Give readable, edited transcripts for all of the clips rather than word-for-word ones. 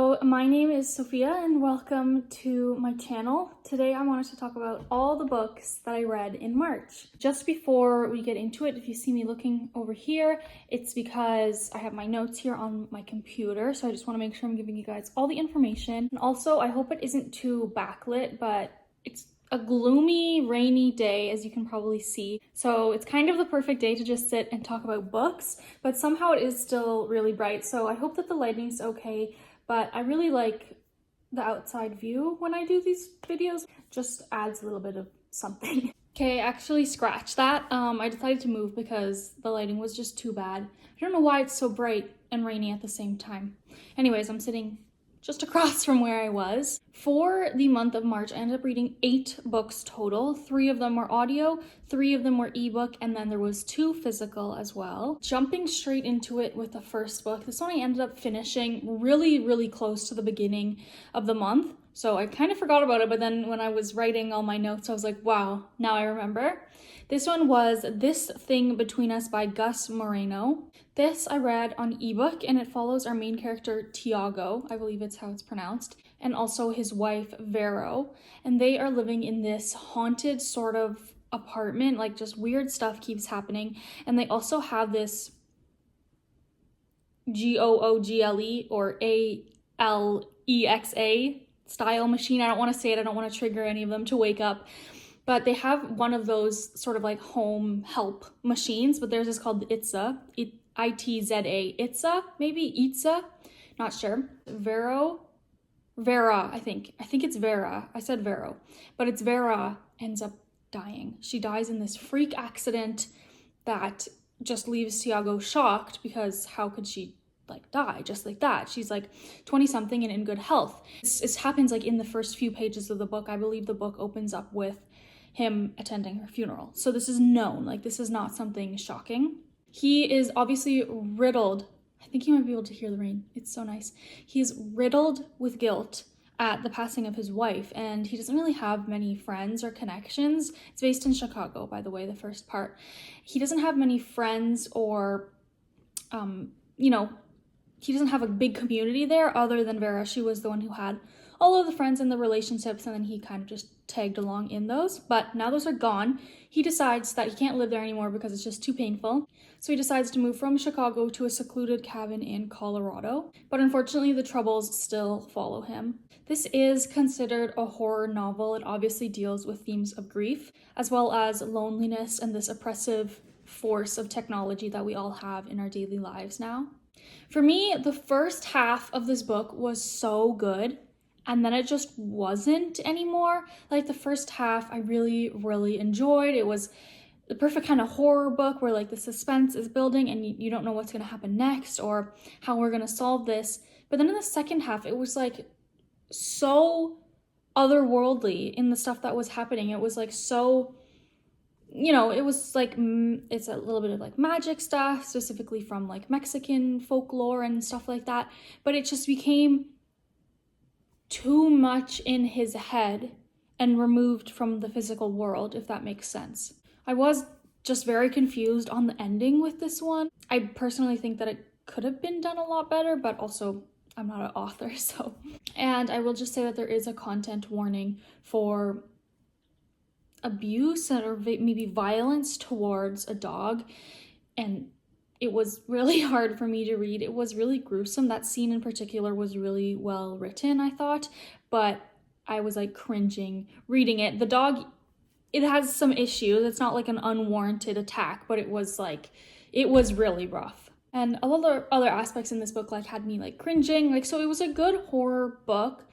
Hello, my name is Sophia and welcome to my channel. Today I wanted to talk about all the books that I read in March. Just before we get into it, if you see me looking over here, it's because I have my notes here on my computer, so I just want to make sure I'm giving you guys all the information. And also, I hope it isn't too backlit, but it's a gloomy, rainy day, as you can probably see. So it's kind of the perfect day to just sit and talk about books, but somehow it is still really bright. So I hope that the lighting's okay, but I really like the outside view when I do these videos. Just adds a little bit of something. Okay, actually scratch that. I decided to move because the lighting was just too bad. I don't know why it's so bright and rainy at the same time. Anyways, I'm sitting just across from where I was. For the month of March, I ended up reading 8 books total. 3 of them were audio, 3 of them were ebook, and then there was 2 physical as well. Jumping straight into it with the first book, this one I ended up finishing really close to the beginning of the month. So I kind of forgot about it, but then when I was writing all my notes, I was like, wow, now I remember. This one was This Thing Between Us by Gus Moreno. This I read on ebook, and it follows our main character, Tiago, I believe it's how it's pronounced, and also his wife, Vero. And they are living in this haunted sort of apartment, like just weird stuff keeps happening. And they also have this Google or Alexa style machine. I don't want to say it, I don't want to trigger any of them to wake up. But they have one of those sort of like home help machines, but theirs is called Itza, I-T-Z-A, Itza, maybe Itza, not sure. Vera, I think it's Vera, I said Vero, but it's Vera ends up dying. She dies in this freak accident that just leaves Tiago shocked because how could she like die just like that? She's like 20 something and in good health. This happens like in the first few pages of the book. I believe the book opens up with him attending her funeral. So this is known, like this is not something shocking. He is obviously riddled. I think you might be able to hear the rain. It's so nice. He's riddled with guilt at the passing of his wife, and he doesn't really have many friends or connections. It's based in Chicago, by the way, the first part. He doesn't have many friends or, he doesn't have a big community there other than Vera. She was the one who had all of the friends and the relationships, and then he kind of just tagged along in those. But now those are gone. He decides that he can't live there anymore because it's just too painful. So he decides to move from Chicago to a secluded cabin in Colorado. But unfortunately, the troubles still follow him. This is considered a horror novel. It obviously deals with themes of grief, as well as loneliness and this oppressive force of technology that we all have in our daily lives now. For me, the first half of this book was so good, and then it just wasn't anymore. Like the first half I really enjoyed. It was the perfect kind of horror book where like the suspense is building and you don't know what's going to happen next or how we're going to solve this. But then in the second half, it was like so otherworldly in the stuff that was happening. It was like so, it was like, it's a little bit of like magic stuff, specifically from like Mexican folklore and stuff like that. But it just became too much in his head and removed from the physical world, if that makes sense. I was just very confused on the ending with this one. I personally think that it could have been done a lot better, but also I'm not an author, so. And I will just say that there is a content warning for abuse or maybe violence towards a dog, and it was really hard for me to read. It was really gruesome. That scene in particular was really well written, I thought, but I was like cringing reading it. The dog, it has some issues. It's not like an unwarranted attack, but it was really rough. And a lot of other aspects in this book like had me like cringing. Like, so it was a good horror book,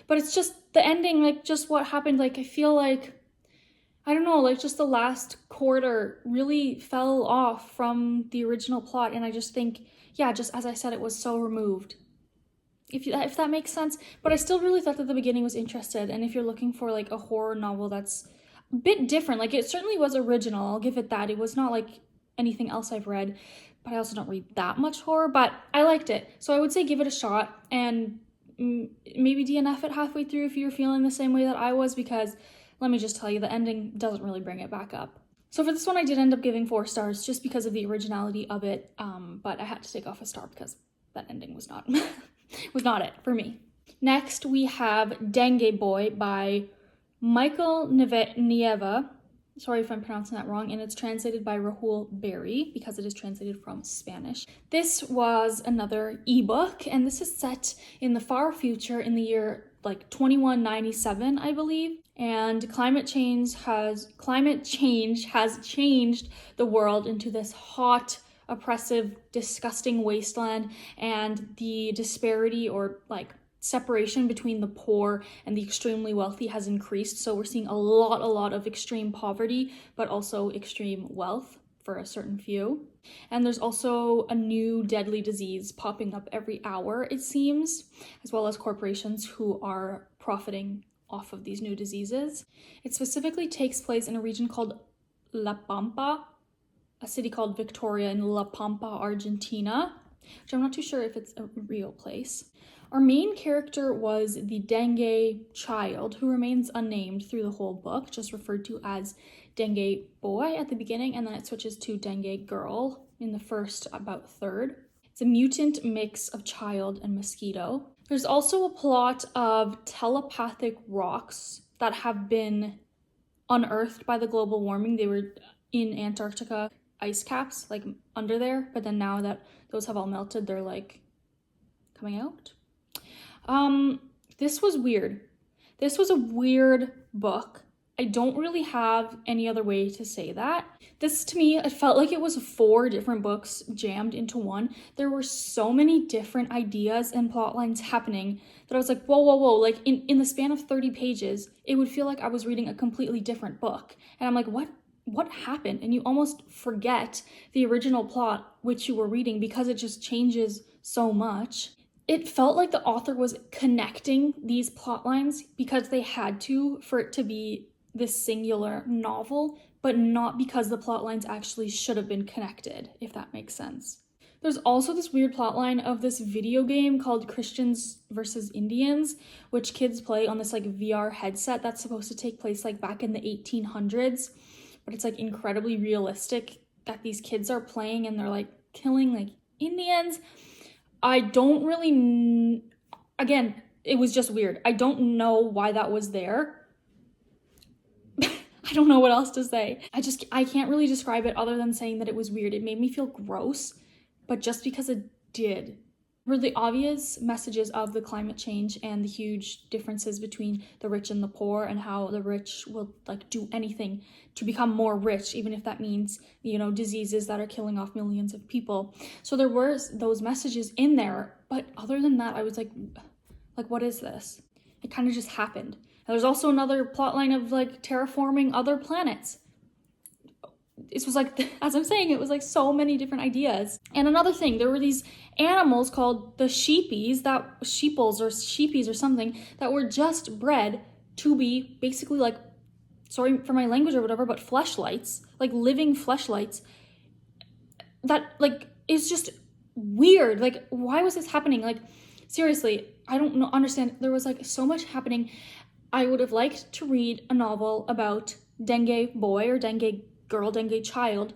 but it's just the ending, like just what happened. Like, I feel like, I don't know, like just the last quarter really fell off from the original plot. And I just think, yeah, just as I said, it was so removed, if that makes sense. But I still really thought that the beginning was interesting. And if you're looking for like a horror novel that's a bit different, like it certainly was original, I'll give it that. It was not like anything else I've read, but I also don't read that much horror, but I liked it. So I would say give it a shot and maybe DNF it halfway through if you're feeling the same way that I was, because let me just tell you, the ending doesn't really bring it back up. So for this one, I did end up giving 4 stars just because of the originality of it, but I had to take off a star because that ending was not was not it for me. Next, we have Dengue Boy by Michael Nieva. Sorry if I'm pronouncing that wrong, and it's translated by Rahul Berry because it is translated from Spanish. This was another ebook, and this is set in the far future in the year like 2197, I believe. And climate change has changed the world into this hot, oppressive, disgusting wasteland, and the disparity or like separation between the poor and the extremely wealthy has increased. So we're seeing a lot of extreme poverty, but also extreme wealth for a certain few. And there's also a new deadly disease popping up every hour, it seems, as well as corporations who are profiting off of these new diseases. It specifically takes place in a region called La Pampa, a city called Victoria in La Pampa, Argentina, which I'm not too sure if it's a real place. Our main character was the dengue child, who remains unnamed through the whole book, just referred to as dengue boy at the beginning, and then it switches to dengue girl in the first about third. It's a mutant mix of child and mosquito. There's also a plot of telepathic rocks that have been unearthed by the global warming. They were in Antarctica ice caps, like under there, but then now that those have all melted, they're like coming out. This was weird. This was a weird book. I don't really have any other way to say that. This, to me, it felt like it was 4 different books jammed into one. There were so many different ideas and plot lines happening that I was like, whoa. Like in the span of 30 pages, it would feel like I was reading a completely different book. And I'm like, what happened? And you almost forget the original plot which you were reading because it just changes so much. It felt like the author was connecting these plot lines because they had to for it to be this singular novel, but not because the plot lines actually should have been connected, if that makes sense. There's also this weird plotline of this video game called Christians versus Indians, which kids play on this like VR headset that's supposed to take place like back in the 1800s, but it's like incredibly realistic that these kids are playing and they're like killing like Indians. I don't really, again, it was just weird. I don't know why that was there. I don't know what else to say. I can't really describe it other than saying that it was weird. It made me feel gross, but just because it did. Were the obvious messages of the climate change and the huge differences between the rich and the poor, and how the rich will like do anything to become more rich, even if that means, you know, diseases that are killing off millions of people. So there were those messages in there, but other than that, I was like what is this? It kind of just happened. And there's also another plot line of like terraforming other planets. It was like, as I'm saying, it was like so many different ideas. And another thing, there were these animals called the sheepies, sheeples or something, that were just bred to be basically like, sorry for my language or whatever, but fleshlights, like living fleshlights. That like is just weird. Like, why was this happening? Like, seriously, I don't understand. There was like so much happening. I would have liked to read a novel about dengue boy or dengue girl, dengue child,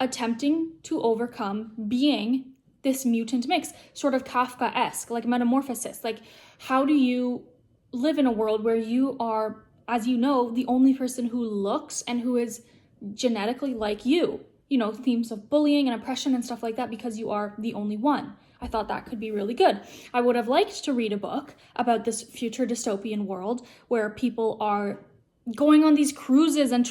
attempting to overcome being this mutant mix, sort of Kafka-esque, like metamorphosis. Like, how do you live in a world where you are, as you know, the only person who looks and who is genetically like you? You know, themes of bullying and oppression and stuff like that because you are the only one. I thought that could be really good. I would have liked to read a book about this future dystopian world where people are going on these cruises and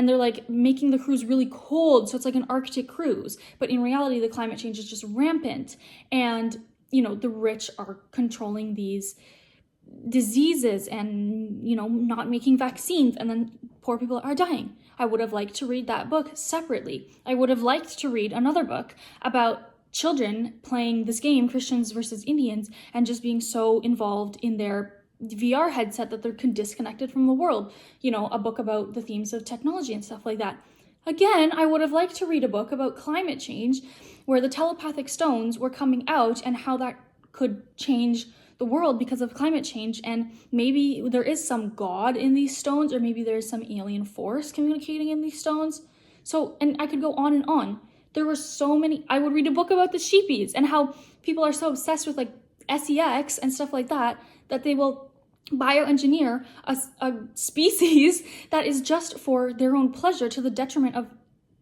they're like making the cruise really cold, so it's like an Arctic cruise, but in reality the climate change is just rampant, and you know, the rich are controlling these diseases and, you know, not making vaccines, and then poor people are dying. I would have liked to read that book separately. I would have liked to read another book about children playing this game, Christians versus Indians, and just being so involved in their VR headset that they're disconnected from the world. You know, a book about the themes of technology and stuff like that. Again, I would have liked to read a book about climate change where the telepathic stones were coming out and how that could change the world because of climate change, and maybe there is some god in these stones, or maybe there's some alien force communicating in these stones. So, and I could go on and on. There were so many. I would read a book about the sheepies and how people are so obsessed with like sex and stuff like that, that they will bioengineer a species that is just for their own pleasure to the detriment of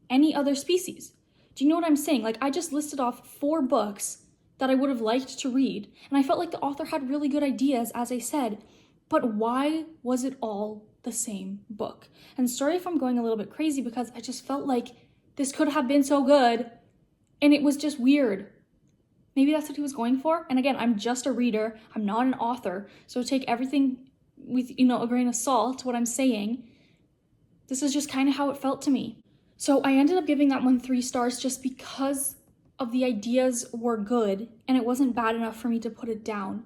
any other species. Do you know what I'm saying? Like, I just listed off 4 books that I would have liked to read, and I felt like the author had really good ideas, as I said, but why was it all the same book? And sorry if I'm going a little bit crazy, because I just felt like this could have been so good, and it was just weird. Maybe that's what he was going for. And again, I'm just a reader. I'm not an author. So take everything with, a grain of salt, what I'm saying. This is just kind of how it felt to me. So I ended up giving that one 3 stars just because of the ideas were good and it wasn't bad enough for me to put it down.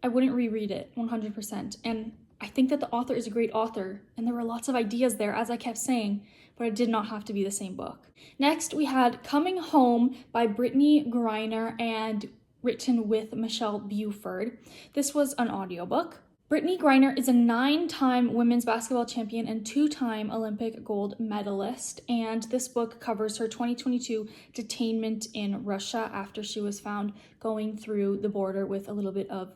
I wouldn't reread it 100%. And I think that the author is a great author and there were lots of ideas there, as I kept saying, but it did not have to be the same book. Next, we had Coming Home by Brittany Griner and written with Michelle Buford. This was an audiobook. Brittany Griner is a 9-time women's basketball champion and 2-time Olympic gold medalist, and this book covers her 2022 detainment in Russia after she was found going through the border with a little bit of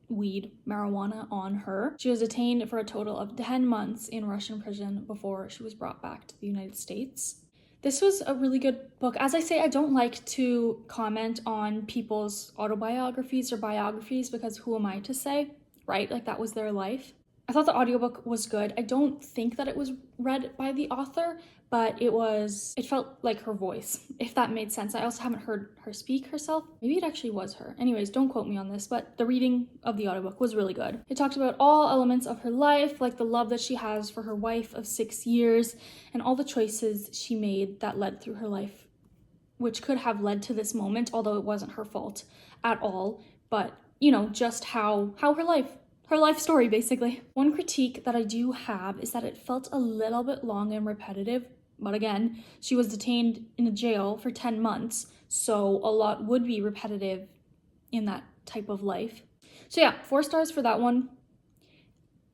marijuana on her. She was detained for a total of 10 months in Russian prison before she was brought back to the United States. This was a really good book. As I say, I don't like to comment on people's autobiographies or biographies because who am I to say, right? Like, that was their life. I thought the audiobook was good. I don't think that it was read by the author, but it felt like her voice, if that made sense. I also haven't heard her speak herself. Maybe it actually was her. Anyways, don't quote me on this, but the reading of the audiobook was really good. It talked about all elements of her life, like the love that she has for her wife of 6 years and all the choices she made that led through her life, which could have led to this moment, although it wasn't her fault at all, but just how her life story, basically. One critique that I do have is that it felt a little bit long and repetitive, but again, she was detained in a jail for 10 months, so a lot would be repetitive in that type of life. So yeah, 4 stars for that one.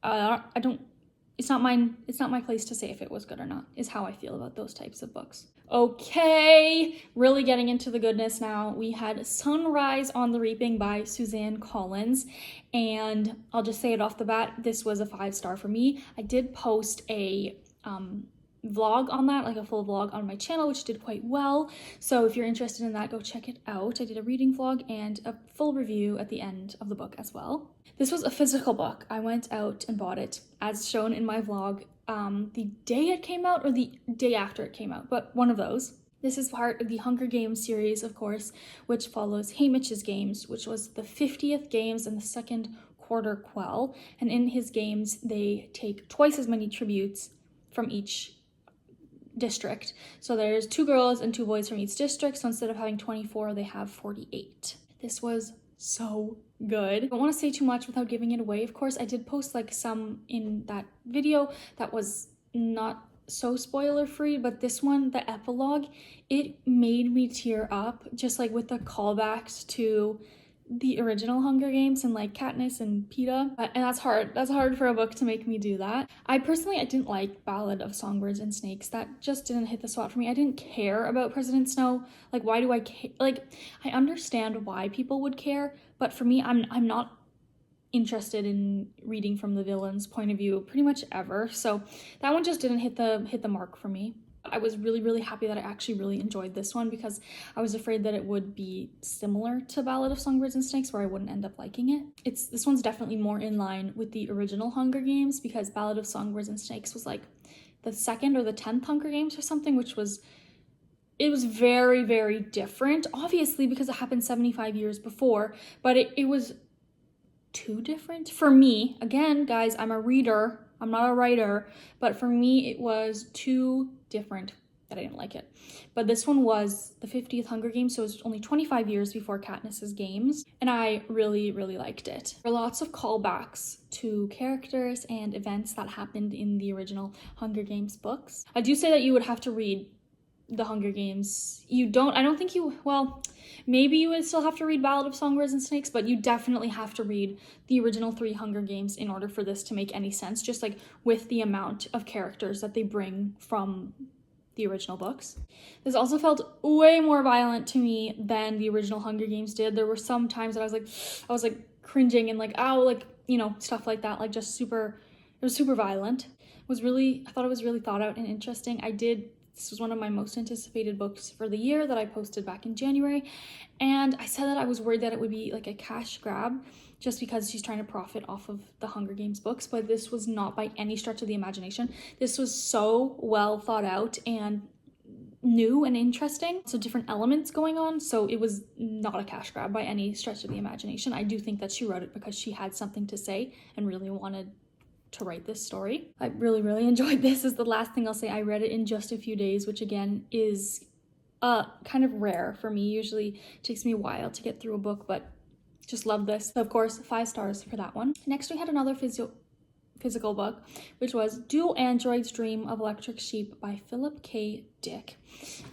It's not my place to say if it was good or not, is how I feel about those types of books. Okay, really getting into the goodness now. We had Sunrise on the Reaping by Suzanne Collins, and I'll just say it off the bat, this was a 5-star for me. I did post a vlog on that, like a full vlog on my channel, which did quite well. So if you're interested in that, go check it out. I did a reading vlog and a full review at the end of the book as well. This was a physical book. I went out and bought it as shown in my vlog the day it came out or the day after it came out, but one of those. This is part of the Hunger Games series, of course, which follows Haymitch's Games, which was the 50th games and the second quarter quell. And in his games, they take twice as many tributes from each district. So there's 2 girls and 2 boys from each district. So instead of having 24, they have 48. This was so good. I don't want to say too much without giving it away. Of course, I did post like some in that video that was not so spoiler free, but this one, the epilogue, it made me tear up, just like with the callbacks to the original Hunger Games and like Katniss and Peeta, and that's hard for a book to make me do that. I didn't like Ballad of Songbirds and Snakes. That just didn't hit the spot for me. I didn't care about President Snow. Like, why do I care? Like, I understand why people would care, but for me, I'm not interested in reading from the villain's point of view pretty much ever. So that one just didn't hit the mark for me. I was really, really happy that I actually really enjoyed this one because I was afraid that it would be similar to Ballad of Songbirds and Snakes where I wouldn't end up liking it. This one's definitely more in line with the original Hunger Games because Ballad of Songbirds and Snakes was like the 2nd or the 10th Hunger Games or something, it was very, very different, obviously because it happened 75 years before, but it was too different for me. Again, guys, I'm a reader, I'm not a writer, but for me it was too different that I didn't like it. But this one was the 50th Hunger Games, so it was only 25 years before Katniss's games, and I really, really liked it. There were lots of callbacks to characters and events that happened in the original Hunger Games books. I do say that you would have to read the Hunger Games. Maybe you would still have to read Ballad of Songbirds and Snakes, but you definitely have to read the original 3 Hunger Games in order for this to make any sense, just like with the amount of characters that they bring from the original books. This also felt way more violent to me than the original Hunger Games did. There were some times that I was like cringing and like, ow, like, you know, stuff like that, like just super, it was super violent. I thought it was really thought out and interesting. This was one of my most anticipated books for the year that I posted back in January. And I said that I was worried that it would be like a cash grab just because she's trying to profit off of the Hunger Games books, but this was not by any stretch of the imagination. This was so well thought out and new and interesting. So different elements going on. So it was not a cash grab by any stretch of the imagination. I do think that she wrote it because she had something to say and really wanted to write this story. I really, really enjoyed this. Is the last thing I'll say. I read it in just a few days, which again is kind of rare for me. Usually it takes me a while to get through a book, but just love this. So of course, 5 stars for that one. Next, we had another physical book, which was Do Androids Dream of Electric Sheep by Philip K. Dick.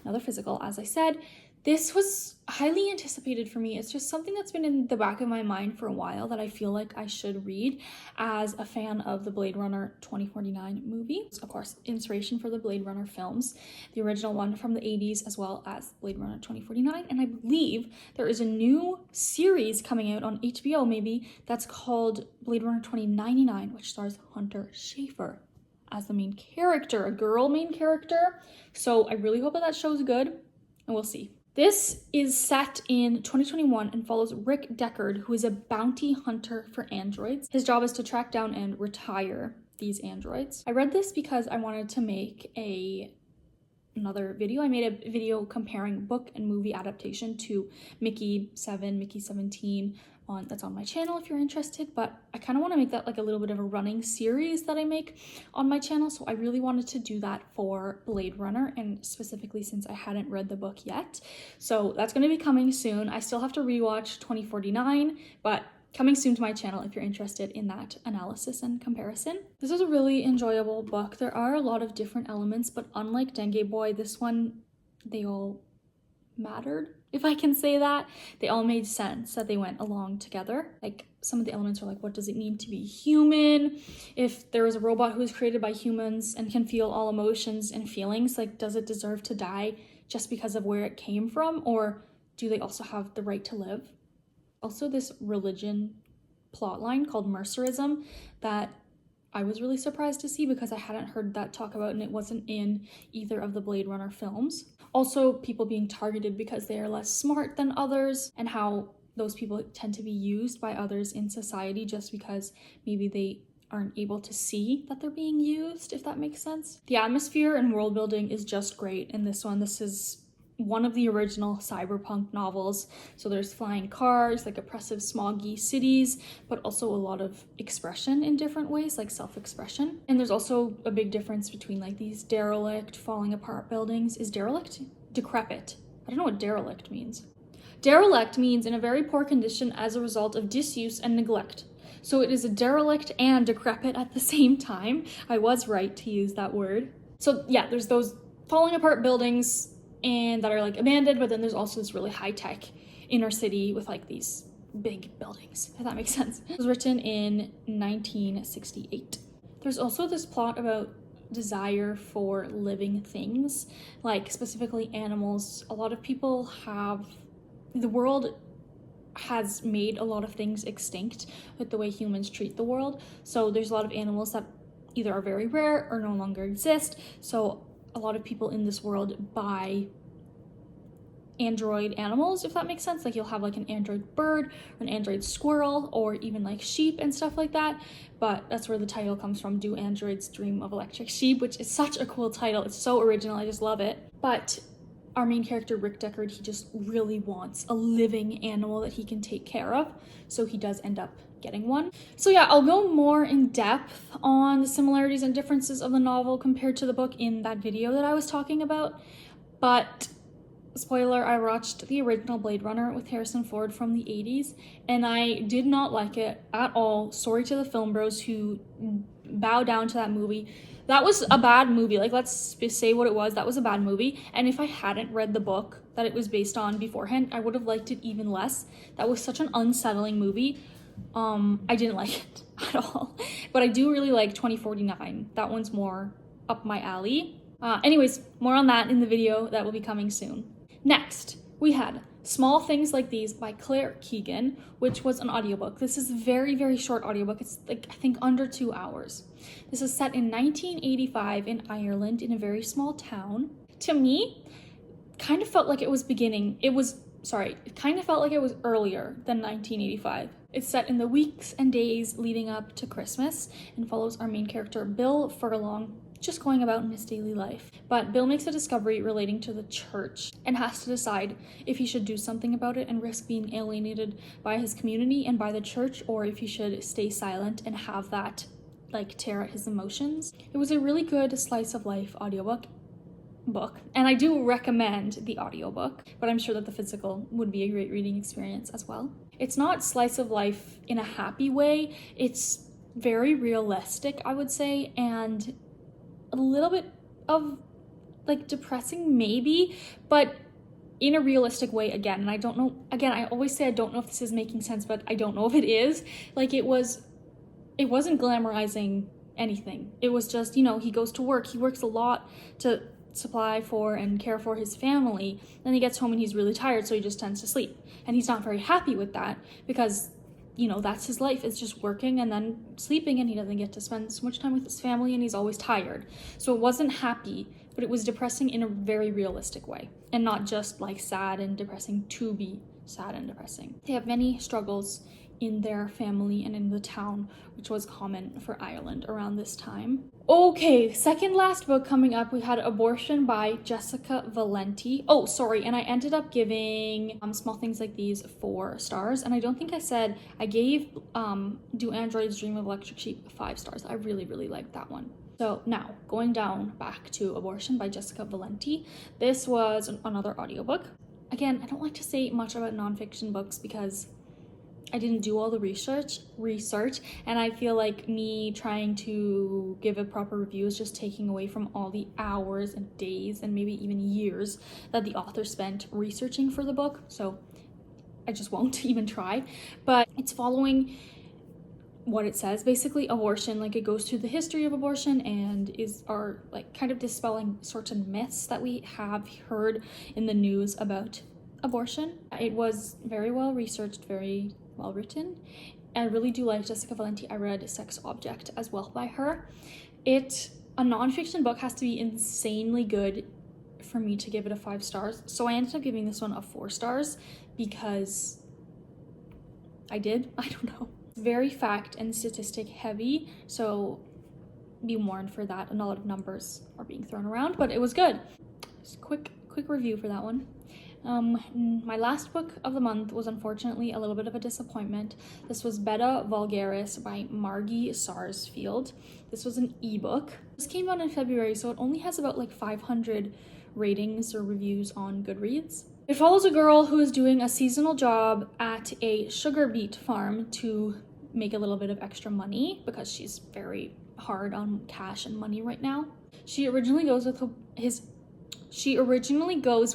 Another physical, as I said. This was highly anticipated for me. It's just something that's been in the back of my mind for a while that I feel like I should read as a fan of the Blade Runner 2049 movie. Of course, inspiration for the Blade Runner films, the original one from the 80s as well as Blade Runner 2049. And I believe there is a new series coming out on HBO maybe that's called Blade Runner 2099, which stars Hunter Schafer as the main character, a girl main character. So I really hope that show's good, and we'll see. This is set in 2021 and follows Rick Deckard, who is a bounty hunter for androids. His job is to track down and retire these androids. I read this because I wanted to make another video. I made a video comparing book and movie adaptation to Mickey 7, Mickey 17, that's on my channel if you're interested, but I kind of want to make that like a little bit of a running series that I make on my channel, so I really wanted to do that for Blade Runner, and specifically since I hadn't read the book yet. So that's going to be coming soon. I still have to rewatch 2049, but coming soon to my channel if you're interested in that analysis and comparison. This is a really enjoyable book. There are a lot of different elements, but unlike Denge Boy, this one, they all mattered, if I can say that. They all made sense, that they went along together. Like some of the elements are like, what does it mean to be human? If there was a robot who was created by humans and can feel all emotions and feelings, like does it deserve to die just because of where it came from? Or do they also have the right to live? Also this religion plotline called Mercerism that I was really surprised to see because I hadn't heard that talk about, and it wasn't in either of the Blade Runner films. Also, people being targeted because they are less smart than others, and how those people tend to be used by others in society just because maybe they aren't able to see that they're being used, if that makes sense. The atmosphere and world building is just great in this one. This is one of the original cyberpunk novels. So there's flying cars, like oppressive smoggy cities, but also a lot of expression in different ways, like self-expression. And there's also a big difference between like these derelict, falling apart buildings. Is derelict? Decrepit. I don't know what derelict means. Derelict means in a very poor condition as a result of disuse and neglect. So it is a derelict and decrepit at the same time. I was right to use that word. So yeah, there's those falling apart buildings and that are like abandoned, but then there's also this really high-tech inner city with like these big buildings, if that makes sense. It was written in 1968. There's also this plot about desire for living things, like specifically animals. A lot of people the world has made a lot of things extinct with the way humans treat the world. So there's a lot of animals that either are very rare or no longer exist. So a lot of people in this world buy android animals, if that makes sense. Like you'll have like an android bird or an android squirrel or even like sheep and stuff like that. But that's where the title comes from, Do Androids Dream of Electric Sheep, which is such a cool title. It's so original, I just love it. But our main character, Rick Deckard, he just really wants a living animal that he can take care of. So he does end up getting one. So yeah, I'll go more in depth on the similarities and differences of the novel compared to the book in that video that I was talking about. But spoiler, I watched the original Blade Runner with Harrison Ford from the 80s, and I did not like it at all. Sorry to the film bros who bow down to that movie. That was a bad movie. Like, let's say what it was. That was a bad movie. And if I hadn't read the book that it was based on beforehand, I would have liked it even less. That was such an unsettling movie. I didn't like it at all. But I do really like 2049. That one's more up my alley. Anyways, more on that in the video that will be coming soon. Next, we had Small Things Like These by Claire Keegan, which was an audiobook. This is a very, very short audiobook. It's like, I think, under 2 hours. This is set in 1985 in Ireland in a very small town. To me, kind of felt like it was it kind of felt like it was earlier than 1985. It's set in the weeks and days leading up to Christmas and follows our main character, Bill Furlong, just going about in his daily life. But Bill makes a discovery relating to the church and has to decide if he should do something about it and risk being alienated by his community and by the church, or if he should stay silent and have that like tear at his emotions. It was a really good slice of life audiobook, and I do recommend the audiobook, but I'm sure that the physical would be a great reading experience as well. It's not slice of life in a happy way. It's very realistic, I would say, and a little bit of like depressing maybe, but in a realistic way again. And I don't know, again, I always say I don't know if this is making sense, but I don't know if it is. Like it wasn't glamorizing anything. It was just, he goes to work, he works a lot to supply for and care for his family. Then he gets home and he's really tired, so he just tends to sleep. And he's not very happy with that because, that's his life. It's just working and then sleeping, and he doesn't get to spend so much time with his family, and he's always tired. So it wasn't happy, but it was depressing in a very realistic way, and not just like sad and depressing to be sad and depressing. They have many struggles in their family and in the town, which was common for Ireland around this time. Okay, second last book coming up, we had Abortion by Jessica Valenti. Oh, sorry, and I ended up giving Small Things Like These 4 stars, and I don't think I said I gave Do Androids Dream of Electric Sheep 5 stars. I really, really liked that one. So now, going down back to Abortion by Jessica Valenti. This was another audiobook. Again, I don't like to say much about nonfiction books because I didn't do all the research, and I feel like me trying to give a proper review is just taking away from all the hours and days and maybe even years that the author spent researching for the book, so I just won't even try. But it's following what it says, basically abortion, like it goes through the history of abortion and are like kind of dispelling certain myths that we have heard in the news about abortion. It was very well researched, very well written. I really do like Jessica Valenti. I read Sex Object as well by her. A nonfiction book has to be insanely good for me to give it a 5 stars. So I ended up giving this one a 4 stars because I don't know. It's very fact and statistic heavy, so be warned for that. And a lot of numbers are being thrown around, but it was good. Just quick review for that one. My last book of the month was unfortunately a little bit of a disappointment. This was Beta Vulgaris by Margie Sarsfield. This was an ebook. This came out in February, so it only has about like 500 ratings or reviews on Goodreads. It follows a girl who is doing a seasonal job at a sugar beet farm to make a little bit of extra money because she's very hard on cash and money right now. She originally goes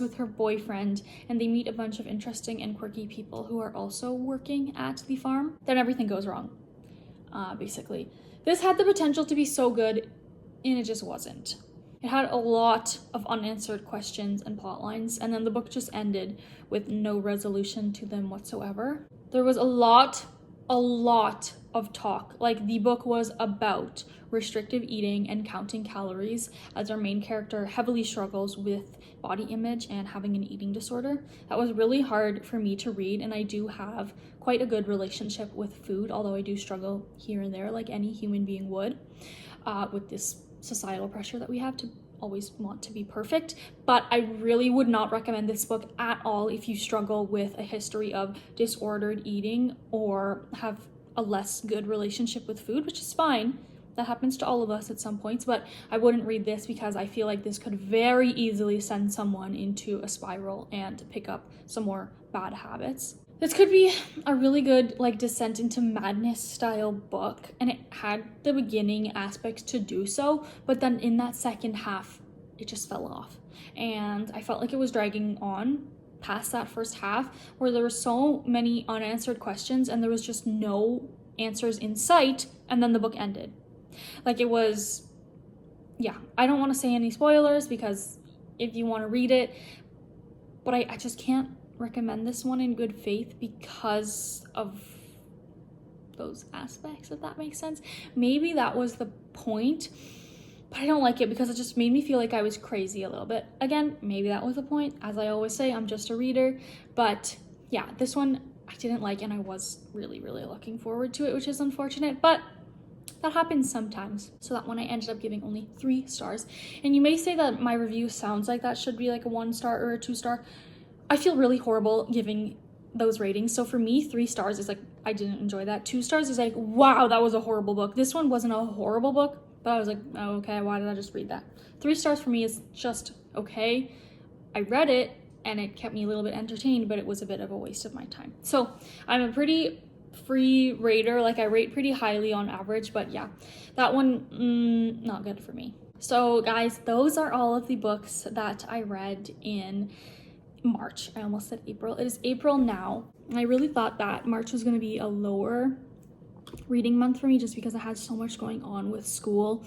with her boyfriend, and they meet a bunch of interesting and quirky people who are also working at the farm. Then everything goes wrong, basically. This had the potential to be so good, and it just wasn't. It had a lot of unanswered questions and plot lines, and then the book just ended with no resolution to them whatsoever. There was a lot of talk. Like, the book was about restrictive eating and counting calories, as our main character heavily struggles with body image and having an eating disorder. That was really hard for me to read, and I do have quite a good relationship with food, although I do struggle here and there like any human being would, with this societal pressure that we have to always want to be perfect. But I really would not recommend this book at all if you struggle with a history of disordered eating or have a less good relationship with food, which is fine. That happens to all of us at some points, but I wouldn't read this because I feel like this could very easily send someone into a spiral and pick up some more bad habits. This could be a really good like descent into madness style book, and it had the beginning aspects to do so, but then in that second half it just fell off, and I felt like it was dragging on past that first half where there were so many unanswered questions and there was just no answers in sight, and then the book ended. Like, it was yeah, I don't want to say any spoilers because if you want to read it, but I just can't recommend this one in good faith because of those aspects, if that makes sense. Maybe that was the point, but I don't like it because it just made me feel like I was crazy a little bit. Again, maybe that was the point. As I always say, I'm just a reader. But yeah, this one I didn't like, and I was really, really looking forward to it, which is unfortunate, but that happens sometimes. So that one I ended up giving only 3 stars. And you may say that my review sounds like that should be like a 1 star or a 2 star. I feel really horrible giving those ratings. So for me, 3 stars is like, I didn't enjoy that. 2 stars is like, wow, that was a horrible book. This one wasn't a horrible book, but I was like, oh, okay, why did I just read that? 3 stars for me is just okay. I read it and it kept me a little bit entertained, but it was a bit of a waste of my time. So I'm a pretty free rater, like I rate pretty highly on average, but yeah, that one, not good for me. So guys, those are all of the books that I read in March. I almost said April. It is April now. I really thought that March was going to be a lower reading month for me just because I had so much going on with school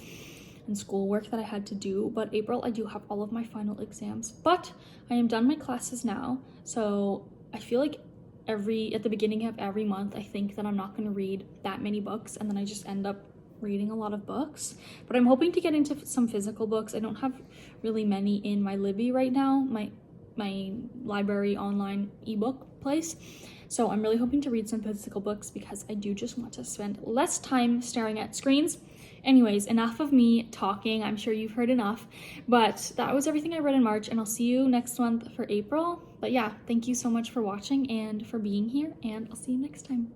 and schoolwork that I had to do. But April, I do have all of my final exams, but I am done my classes now. So I feel like at the beginning of every month, I think that I'm not going to read that many books, and then I just end up reading a lot of books. But I'm hoping to get into some physical books. I don't have really many in my Libby right now, my library online ebook place. So I'm really hoping to read some physical books because I do just want to spend less time staring at screens. Anyways, enough of me talking. I'm sure you've heard enough, but that was everything I read in March, and I'll see you next month for April. But yeah, thank you so much for watching and for being here, and I'll see you next time.